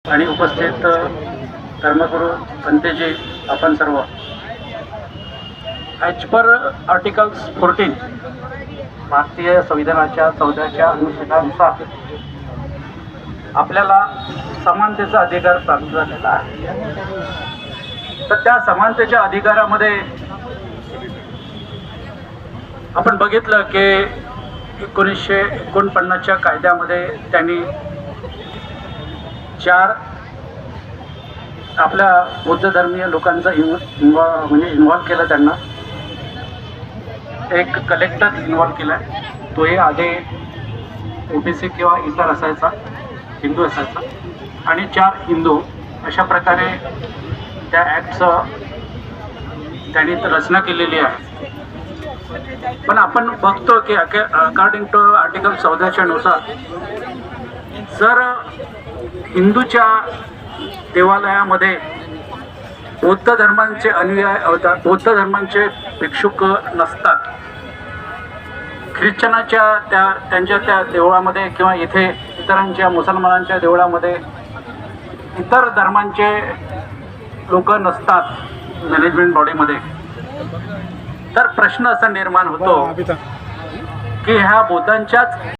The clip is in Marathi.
आणि उपस्थित धर्मगुरू पंतेजी, आपण सर्व ॲज पर आर्टिकल्स 14 भारतीय संविधानाच्या 14च्या अनुच्छेदानुसार आपल्याला समानतेचा अधिकार प्राप्त झालेला आहे. तर त्या समानतेच्या अधिकारामध्ये आपण बघितलं की 1949च्या कायद्यामध्ये त्यांनी 4 आपल्या बौद्ध धर्मीय लोकांचा इन्व्हॉल्व केलं. त्यांना एक कलेक्टर इन्व्हॉल्व केला, तोही आधी OBC किंवा इतर असायचा, हिंदू असायचा, आणि 4 हिंदू अशा प्रकारे त्या ॲक्टचं त्यांनी रचना केलेली आहे. पण आपण बघतो की अकॉर्डिंग टू आर्टिकल 14च्या नुसार जर हिंदूच्या देवालयामध्ये बौद्ध धर्मांचे अनुयायी, बौद्ध धर्मांचे भिक्षुक नसतात, ख्रिश्चनाच्या त्यांच्या त्या देवळामध्ये किंवा इथे इतरांच्या मुसलमानांच्या देवळामध्ये इतर धर्मांचे लोक नसतात मॅनेजमेंट बॉडीमध्ये, तर प्रश्न असा निर्माण होतो की ह्या बौद्धांच्याच